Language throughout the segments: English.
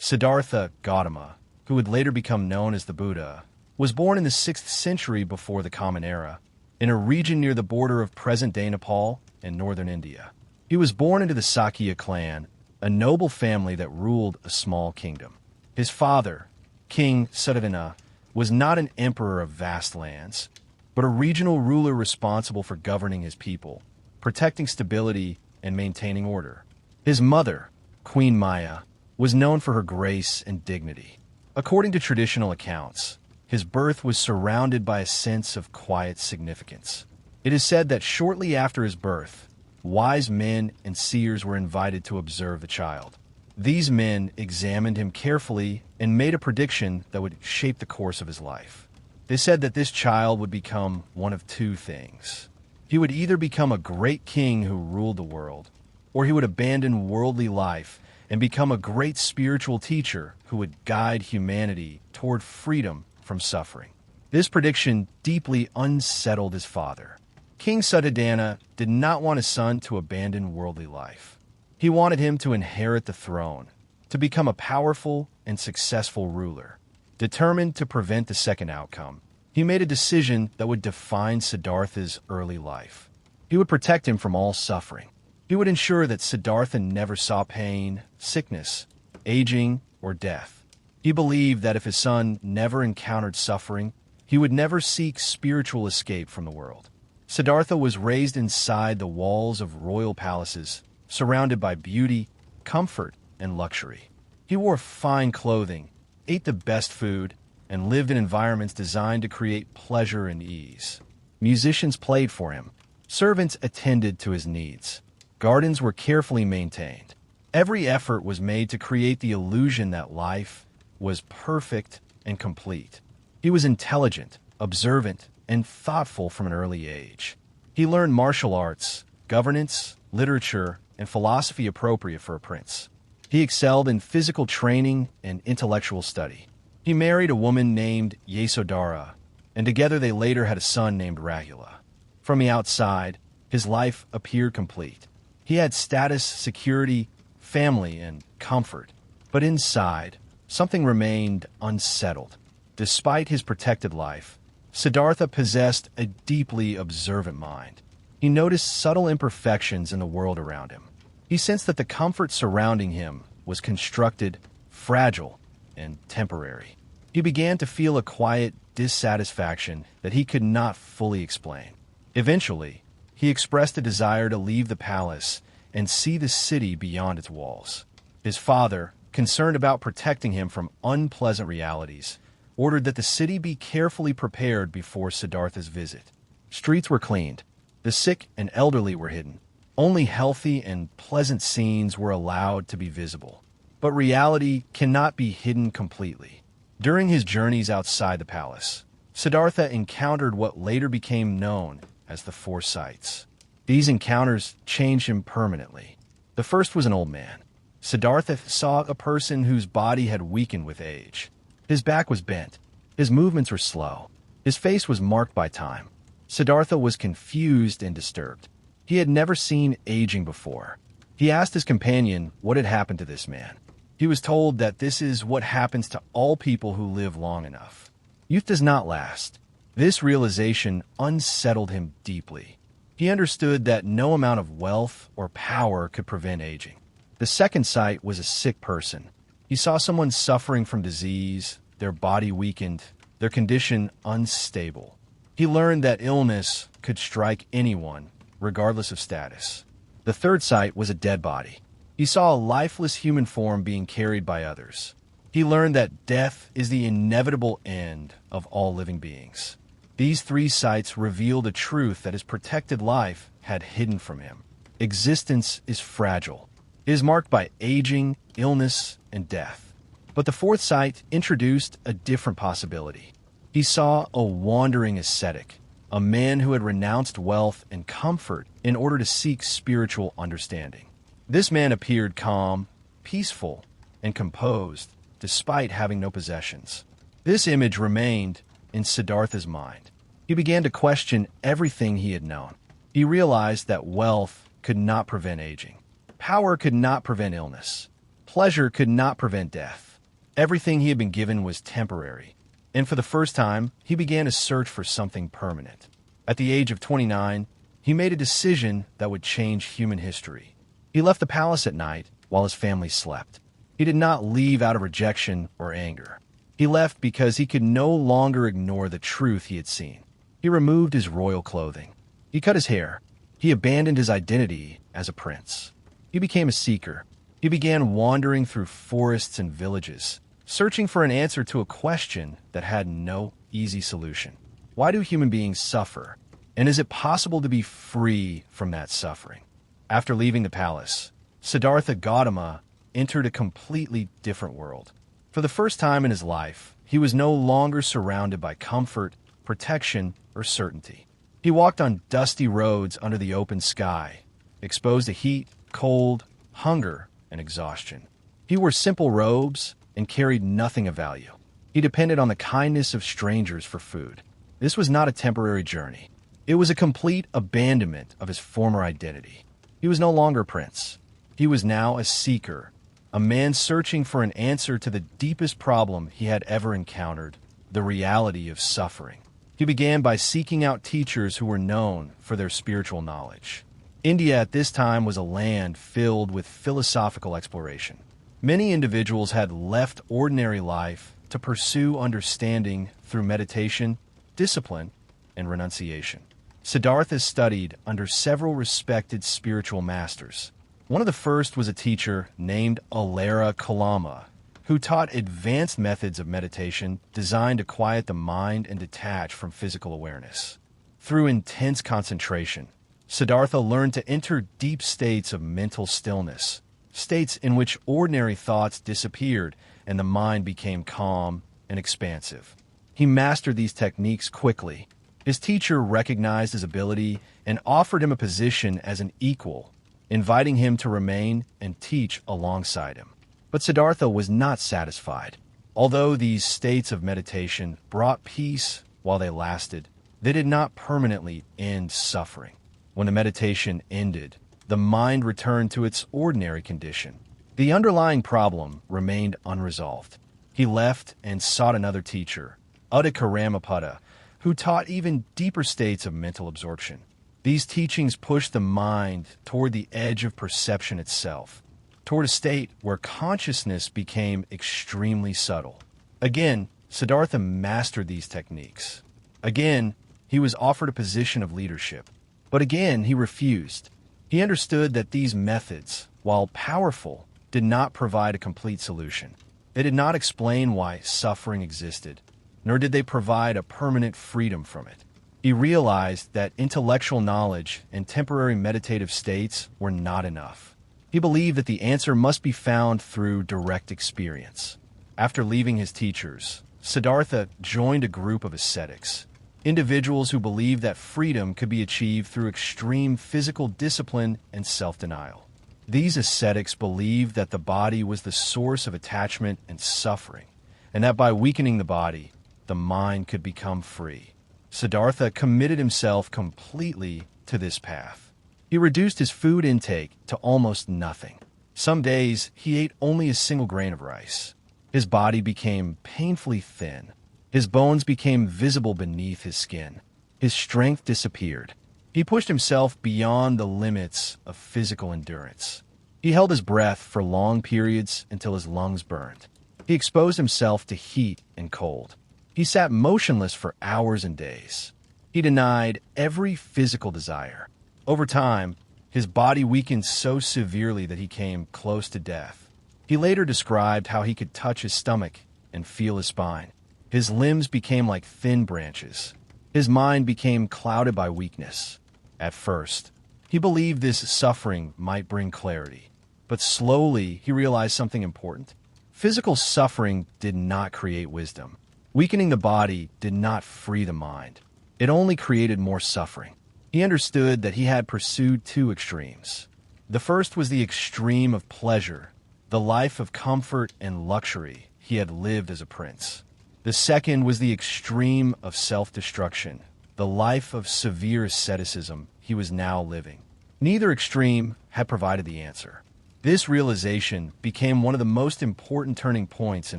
Siddhartha Gautama, who would later become known as the Buddha, was born in the 6th century before the Common Era, in a region near the border of present-day Nepal and northern India. He was born into the Sakya clan, a noble family that ruled a small kingdom. His father, King Siddhartha, was not an emperor of vast lands, but a regional ruler responsible for governing his people, protecting stability and maintaining order. His mother, Queen Maya, was known for her grace and dignity. According to traditional accounts, his birth was surrounded by a sense of quiet significance. It is said that shortly after his birth, wise men and seers were invited to observe the child. These men examined him carefully and made a prediction that would shape the course of his life. They said that this child would become one of two things. He would either become a great king who ruled the world, or he would abandon worldly life and become a great spiritual teacher who would guide humanity toward freedom from suffering. This prediction deeply unsettled his father. King Siddhartha did not want his son to abandon worldly life. He wanted him to inherit the throne, to become a powerful and successful ruler. Determined to prevent the second outcome, he made a decision that would define Siddhartha's early life. He would protect him from all suffering. He would ensure that Siddhartha never saw pain, sickness, aging, or death. He believed that if his son never encountered suffering, he would never seek spiritual escape from the world. Siddhartha was raised inside the walls of royal palaces, surrounded by beauty, comfort, and luxury. He wore fine clothing, ate the best food, and lived in environments designed to create pleasure and ease. Musicians played for him. Servants attended to his needs. Gardens were carefully maintained. Every effort was made to create the illusion that life was perfect and complete. He was intelligent, observant, and thoughtful from an early age. He learned martial arts, governance, literature, and philosophy appropriate for a prince. He excelled in physical training and intellectual study. He married a woman named Yasodhara, and together they later had a son named Rahula. From the outside, his life appeared complete. He had status, security, family, and comfort. But inside, something remained unsettled. Despite his protected life, Siddhartha possessed a deeply observant mind. He noticed subtle imperfections in the world around him. He sensed that the comfort surrounding him was constructed, fragile, and temporary. He began to feel a quiet dissatisfaction that he could not fully explain. Eventually, he expressed a desire to leave the palace and see the city beyond its walls. His father, concerned about protecting him from unpleasant realities, ordered that the city be carefully prepared before Siddhartha's visit. Streets were cleaned. The sick and elderly were hidden. Only healthy and pleasant scenes were allowed to be visible. But reality cannot be hidden completely. During his journeys outside the palace, Siddhartha encountered what later became known as the Four Sights. These encounters changed him permanently. The first was an old man. Siddhartha saw a person whose body had weakened with age. His back was bent. His movements were slow. His face was marked by time. Siddhartha was confused and disturbed. He had never seen aging before. He asked his companion what had happened to this man. He was told that this is what happens to all people who live long enough. Youth does not last. This realization unsettled him deeply. He understood that no amount of wealth or power could prevent aging. The second sight was a sick person. He saw someone suffering from disease, their body weakened, their condition unstable. He learned that illness could strike anyone, regardless of status. The third sight was a dead body. He saw a lifeless human form being carried by others. He learned that death is the inevitable end of all living beings. These three sights revealed a truth that his protected life had hidden from him. Existence is fragile. It is marked by aging, illness, and death. But the fourth sight introduced a different possibility. He saw a wandering ascetic, a man who had renounced wealth and comfort in order to seek spiritual understanding. This man appeared calm, peaceful, and composed, despite having no possessions. This image remained in Siddhartha's mind. He began to question everything he had known. He realized that wealth could not prevent aging. Power could not prevent illness. Pleasure could not prevent death. Everything he had been given was temporary, and for the first time, he began to search for something permanent. At the age of 29, he made a decision that would change human history. He left the palace at night while his family slept. He did not leave out of rejection or anger. He left because he could no longer ignore the truth he had seen. He removed his royal clothing. He cut his hair. He abandoned his identity as a prince. He became a seeker. He began wandering through forests and villages, searching for an answer to a question that had no easy solution. Why do human beings suffer? And is it possible to be free from that suffering? After leaving the palace, Siddhartha Gautama entered a completely different world. For the first time in his life, he was no longer surrounded by comfort, protection, or certainty. He walked on dusty roads under the open sky, exposed to heat, cold, hunger, and exhaustion. He wore simple robes and carried nothing of value. He depended on the kindness of strangers for food. This was not a temporary journey. It was a complete abandonment of his former identity. He was no longer a prince. He was now a seeker, a man searching for an answer to the deepest problem he had ever encountered, the reality of suffering. He began by seeking out teachers who were known for their spiritual knowledge. India at this time was a land filled with philosophical exploration. Many individuals had left ordinary life to pursue understanding through meditation, discipline, and renunciation. Siddhartha studied under several respected spiritual masters. One of the first was a teacher named Eightfold Path, who taught advanced methods of meditation designed to quiet the mind and detach from physical awareness. Through intense concentration, Siddhartha learned to enter deep states of mental stillness, states in which ordinary thoughts disappeared and the mind became calm and expansive. He mastered these techniques quickly. His teacher recognized his ability and offered him a position as an equal, inviting him to remain and teach alongside him. But Siddhartha was not satisfied. Although these states of meditation brought peace while they lasted, they did not permanently end suffering. When the meditation ended, the mind returned to its ordinary condition. The underlying problem remained unresolved. He left and sought another teacher, Uddaka, who taught even deeper states of mental absorption. These teachings pushed the mind toward the edge of perception itself, toward a state where consciousness became extremely subtle. Again, Siddhartha mastered these techniques. Again, he was offered a position of leadership. But again, he refused. He understood that these methods, while powerful, did not provide a complete solution. They did not explain why suffering existed, nor did they provide a permanent freedom from it. He realized that intellectual knowledge and temporary meditative states were not enough. He believed that the answer must be found through direct experience. After leaving his teachers, Siddhartha joined a group of ascetics, individuals who believed that freedom could be achieved through extreme physical discipline and self-denial. These ascetics believed that the body was the source of attachment and suffering, and that by weakening the body, the mind could become free. Siddhartha committed himself completely to this path. He reduced his food intake to almost nothing. Some days, he ate only a single grain of rice. His body became painfully thin. His bones became visible beneath his skin. His strength disappeared. He pushed himself beyond the limits of physical endurance. He held his breath for long periods until his lungs burned. He exposed himself to heat and cold. He sat motionless for hours and days. He denied every physical desire. Over time, his body weakened so severely that he came close to death. He later described how he could touch his stomach and feel his spine. His limbs became like thin branches. His mind became clouded by weakness. At first, he believed this suffering might bring clarity. But slowly, he realized something important. Physical suffering did not create wisdom. Weakening the body did not free the mind. It only created more suffering. He understood that he had pursued two extremes. The first was the extreme of pleasure, the life of comfort and luxury he had lived as a prince. The second was the extreme of self-destruction, the life of severe asceticism he was now living. Neither extreme had provided the answer. This realization became one of the most important turning points in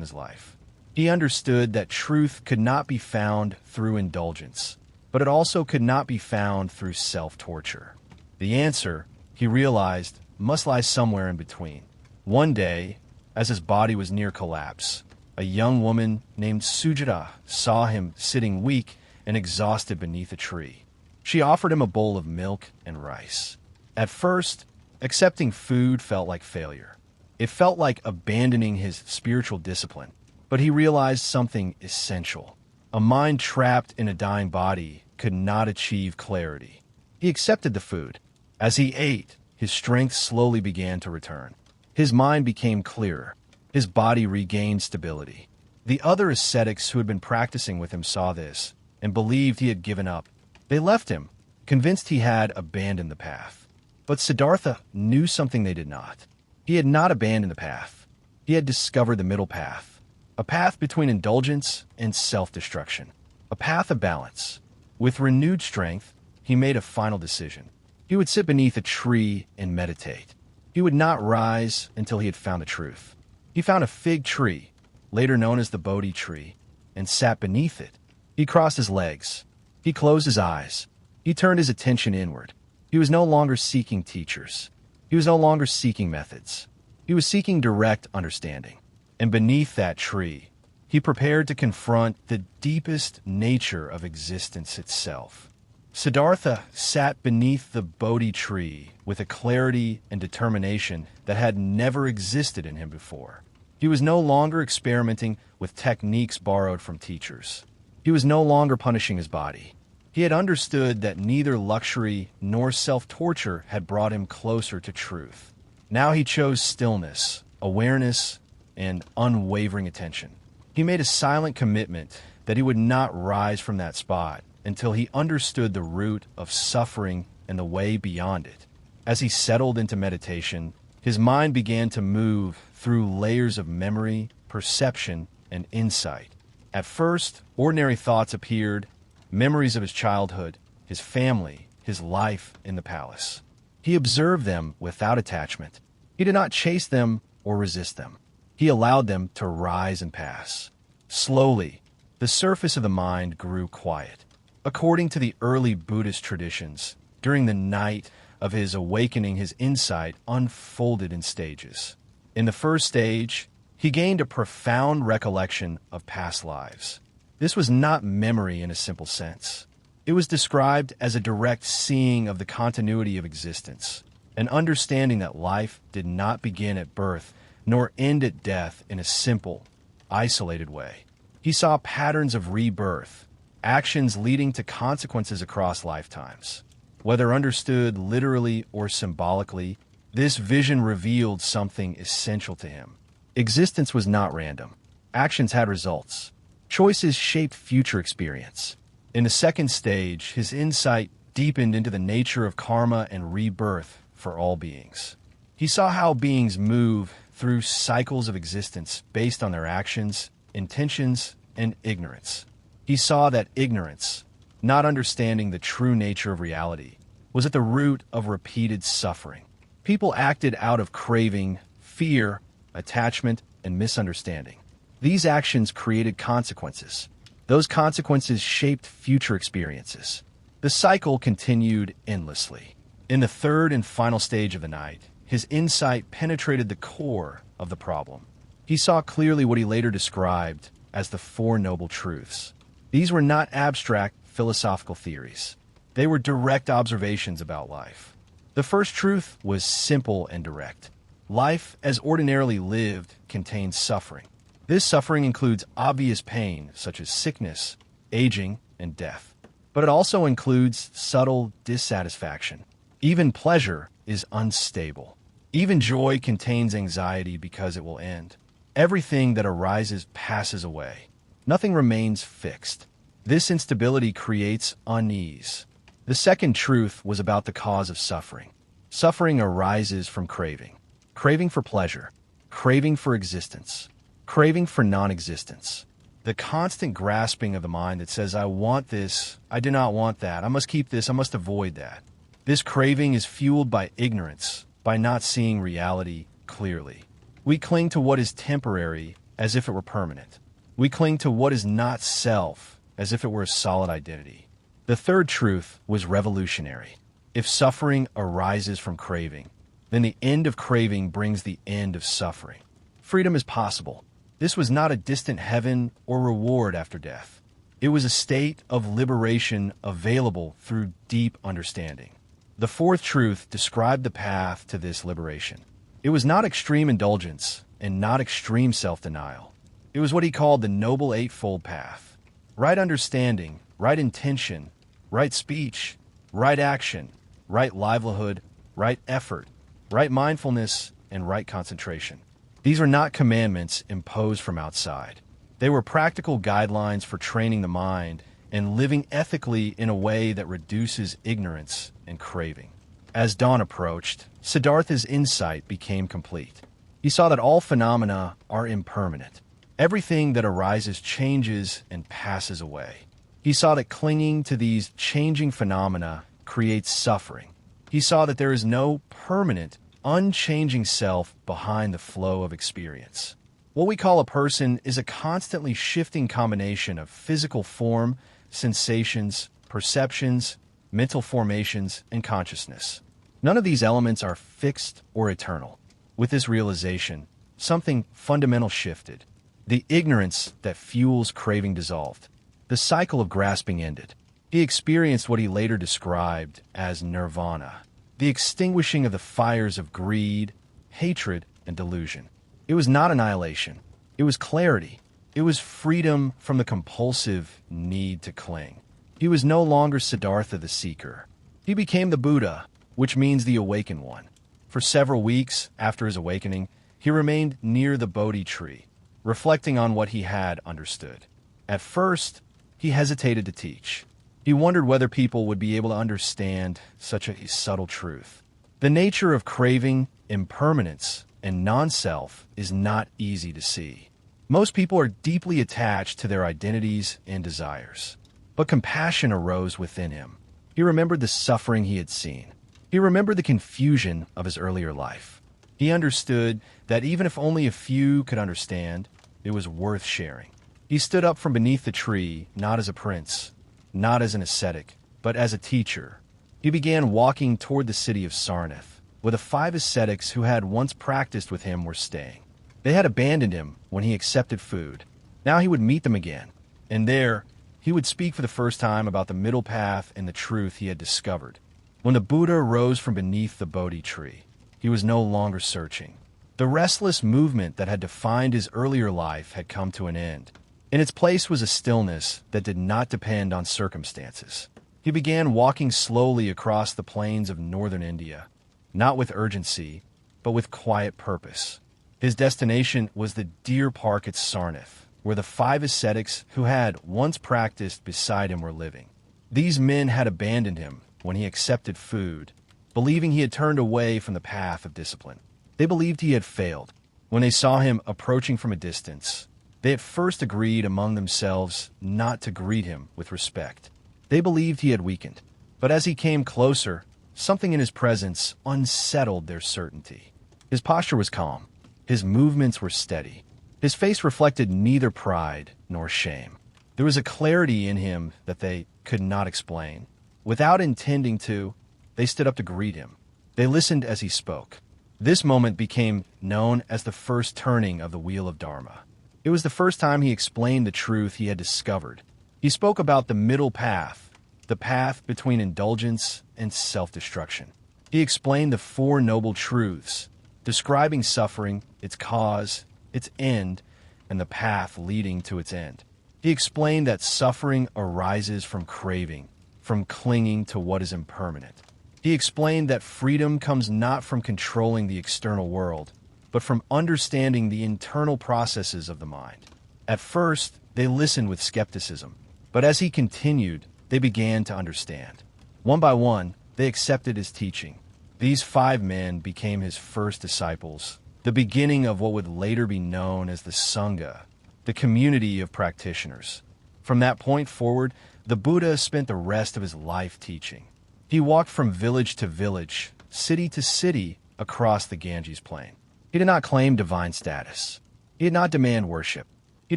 his life. He understood that truth could not be found through indulgence, but it also could not be found through self-torture. The answer, he realized, must lie somewhere in between. One day, as his body was near collapse, a young woman named Sujata saw him sitting weak and exhausted beneath a tree. She offered him a bowl of milk and rice. At first, accepting food felt like failure. It felt like abandoning his spiritual discipline. But he realized something essential. A mind trapped in a dying body could not achieve clarity. He accepted the food. As he ate, his strength slowly began to return. His mind became clearer. His body regained stability. The other ascetics who had been practicing with him saw this and believed he had given up. They left him, convinced he had abandoned the path. But Siddhartha knew something they did not. He had not abandoned the path. He had discovered the middle path, a path between indulgence and self-destruction, a path of balance. With renewed strength, he made a final decision. He would sit beneath a tree and meditate. He would not rise until he had found the truth. He found a fig tree, later known as the Bodhi tree, and sat beneath it. He crossed his legs. He closed his eyes. He turned his attention inward. He was no longer seeking teachers. He was no longer seeking methods. He was seeking direct understanding. And beneath that tree, he prepared to confront the deepest nature of existence itself. Siddhartha sat beneath the Bodhi tree with a clarity and determination that had never existed in him before. He was no longer experimenting with techniques borrowed from teachers. He was no longer punishing his body. He had understood that neither luxury nor self-torture had brought him closer to truth. Now he chose stillness, awareness, and unwavering attention. He made a silent commitment that he would not rise from that spot until he understood the root of suffering and the way beyond it. As he settled into meditation, his mind began to move through layers of memory, perception, and insight. At first, ordinary thoughts appeared, memories of his childhood, his family, his life in the palace. He observed them without attachment. He did not chase them or resist them. He allowed them to rise and pass. Slowly, the surface of the mind grew quiet. According to the early Buddhist traditions, during the night of his awakening, his insight unfolded in stages. In the first stage, he gained a profound recollection of past lives. This was not memory in a simple sense. It was described as a direct seeing of the continuity of existence, an understanding that life did not begin at birth nor end at death in a simple, isolated way. He saw patterns of rebirth, actions leading to consequences across lifetimes. Whether understood literally or symbolically, this vision revealed something essential to him. Existence was not random. Actions had results. Choices shaped future experience. In the second stage, his insight deepened into the nature of karma and rebirth for all beings. He saw how beings move through cycles of existence based on their actions, intentions, and ignorance. He saw that ignorance, not understanding the true nature of reality, was at the root of repeated suffering. People acted out of craving, fear, attachment, and misunderstanding. These actions created consequences. Those consequences shaped future experiences. The cycle continued endlessly. In the third and final stage of the night, his insight penetrated the core of the problem. He saw clearly what he later described as the Four Noble Truths. These were not abstract philosophical theories. They were direct observations about life. The first truth was simple and direct. Life, as ordinarily lived, contains suffering. This suffering includes obvious pain, such as sickness, aging, and death. But it also includes subtle dissatisfaction. Even pleasure is unstable. Even joy contains anxiety because it will end. Everything that arises passes away. Nothing remains fixed. This instability creates unease. The second truth was about the cause of suffering. Suffering arises from craving. Craving for pleasure. Craving for existence. Craving for non-existence. The constant grasping of the mind that says, I want this, I do not want that, I must keep this, I must avoid that. This craving is fueled by ignorance, by not seeing reality clearly. We cling to what is temporary as if it were permanent. We cling to what is not self as if it were a solid identity. The third truth was revolutionary. If suffering arises from craving, then the end of craving brings the end of suffering. Freedom is possible. This was not a distant heaven or reward after death. It was a state of liberation available through deep understanding. The fourth truth described the path to this liberation. It was not extreme indulgence and not extreme self-denial. It was what he called the Noble Eightfold Path. Right understanding, right intention, right speech, right action, right livelihood, right effort, right mindfulness, and right concentration. These are not commandments imposed from outside. They were practical guidelines for training the mind and living ethically in a way that reduces ignorance and craving. As dawn approached, Siddhartha's insight became complete. He saw that all phenomena are impermanent. Everything that arises changes and passes away. He saw that clinging to these changing phenomena creates suffering. He saw that there is no permanent, unchanging self behind the flow of experience. What we call a person is a constantly shifting combination of physical form, sensations, perceptions, mental formations, and consciousness. None of these elements are fixed or eternal. With this realization, something fundamental shifted. The ignorance that fuels craving dissolved. The cycle of grasping ended. He experienced what he later described as nirvana, the extinguishing of the fires of greed, hatred, and delusion. It was not annihilation. It was clarity. It was freedom from the compulsive need to cling. He was no longer Siddhartha the seeker. He became the Buddha, which means the awakened one. For several weeks after his awakening, he remained near the Bodhi tree, reflecting on what he had understood. At first, he hesitated to teach. He wondered whether people would be able to understand such a subtle truth. The nature of craving, impermanence, and non-self is not easy to see. Most people are deeply attached to their identities and desires. But compassion arose within him. He remembered the suffering he had seen. He remembered the confusion of his earlier life. He understood that even if only a few could understand, it was worth sharing. He stood up from beneath the tree, not as a prince, not as an ascetic, but as a teacher. He began walking toward the city of Sarnath, where the 5 ascetics who had once practiced with him were staying. They had abandoned him when he accepted food. Now he would meet them again, and there he would speak for the first time about the middle path and the truth he had discovered. When the Buddha rose from beneath the Bodhi tree, he was no longer searching. The restless movement that had defined his earlier life had come to an end. In its place was a stillness that did not depend on circumstances. He began walking slowly across the plains of northern India, not with urgency, but with quiet purpose. His destination was the deer park at Sarnath, where the 5 ascetics who had once practiced beside him were living. These men had abandoned him when he accepted food, believing he had turned away from the path of discipline. They believed he had failed. When they saw him approaching from a distance, they at first agreed among themselves not to greet him with respect. They believed he had weakened. But as he came closer, something in his presence unsettled their certainty. His posture was calm. His movements were steady. His face reflected neither pride nor shame. There was a clarity in him that they could not explain. Without intending to, they stood up to greet him. They listened as he spoke. This moment became known as the first turning of the wheel of Dharma. It was the first time he explained the truth he had discovered. He spoke about the middle path, the path between indulgence and self-destruction. He explained the 4 noble truths, describing suffering, its cause, its end, and the path leading to its end. He explained that suffering arises from craving, from clinging to what is impermanent. He explained that freedom comes not from controlling the external world, but from understanding the internal processes of the mind. At first, they listened with skepticism, but as he continued, they began to understand. One by one, they accepted his teaching. These 5 men became his first disciples, the beginning of what would later be known as the Sangha, the community of practitioners. From that point forward, the Buddha spent the rest of his life teaching. He walked from village to village, city to city across the Ganges plain. He did not claim divine status. He did not demand worship. He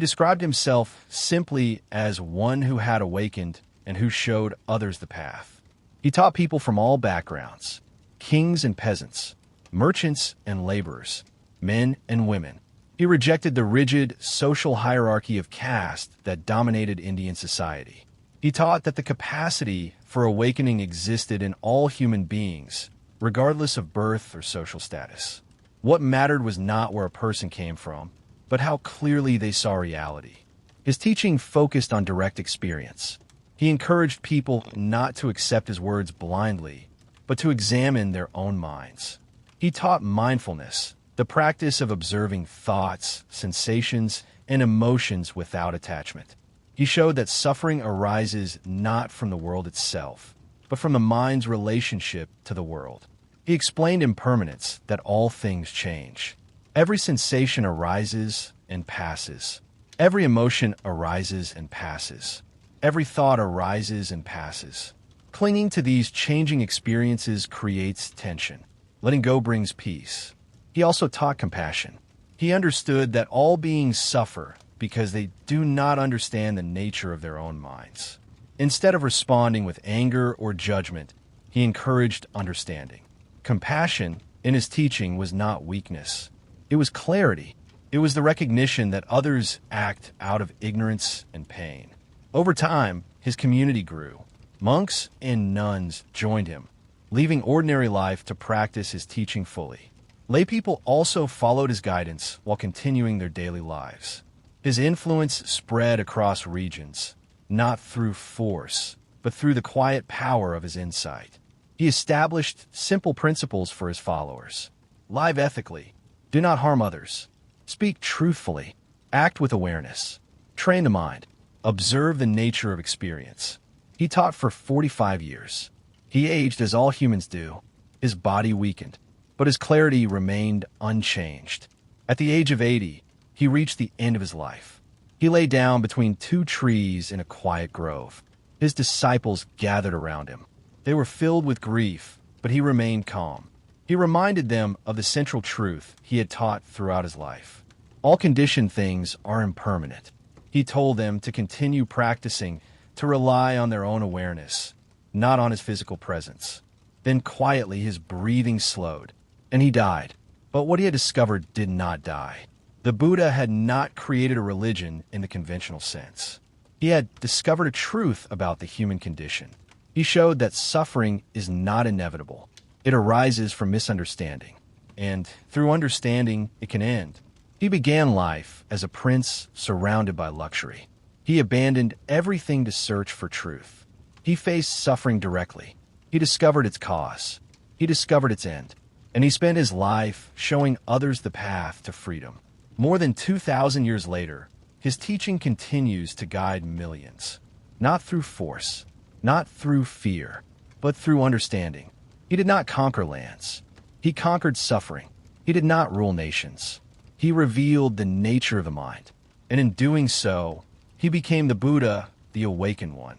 described himself simply as one who had awakened and who showed others the path. He taught people from all backgrounds, kings and peasants, merchants and laborers, men and women. He rejected the rigid social hierarchy of caste that dominated Indian society. He taught that the capacity for awakening existed in all human beings, regardless of birth or social status. What mattered was not where a person came from, but how clearly they saw reality. His teaching focused on direct experience. He encouraged people not to accept his words blindly, but to examine their own minds. He taught mindfulness, the practice of observing thoughts, sensations, and emotions without attachment. He showed that suffering arises not from the world itself, but from the mind's relationship to the world. He explained impermanence, that all things change. Every sensation arises and passes. Every emotion arises and passes. Every thought arises and passes. Clinging to these changing experiences creates tension. Letting go brings peace. He also taught compassion. He understood that all beings suffer because they do not understand the nature of their own minds. Instead of responding with anger or judgment, he encouraged understanding. Compassion in his teaching was not weakness. It was clarity. It was the recognition that others act out of ignorance and pain. Over time, his community grew. Monks and nuns joined him, leaving ordinary life to practice his teaching fully. Laypeople also followed his guidance while continuing their daily lives. His influence spread across regions, not through force, but through the quiet power of his insight. He established simple principles for his followers. Live ethically. Do not harm others. Speak truthfully. Act with awareness. Train the mind. Observe the nature of experience. He taught for 45 years. He aged as all humans do. His body weakened, but his clarity remained unchanged. At the age of 80, he reached the end of his life. He lay down between two trees in a quiet grove. His disciples gathered around him. They were filled with grief, but he remained calm. He reminded them of the central truth he had taught throughout his life. All conditioned things are impermanent. He told them to continue practicing, to rely on their own awareness, not on his physical presence. Then quietly his breathing slowed, and he died. But what he had discovered did not die. The Buddha had not created a religion in the conventional sense. He had discovered a truth about the human condition. He showed that suffering is not inevitable. It arises from misunderstanding, and through understanding, it can end. He began life as a prince surrounded by luxury. He abandoned everything to search for truth. He faced suffering directly. He discovered its cause. He discovered its end. And he spent his life showing others the path to freedom. More than 2,000 years later, his teaching continues to guide millions. Not through force, not through fear, but through understanding. He did not conquer lands. He conquered suffering. He did not rule nations. He revealed the nature of the mind. And in doing so, he became the Buddha, the awakened one.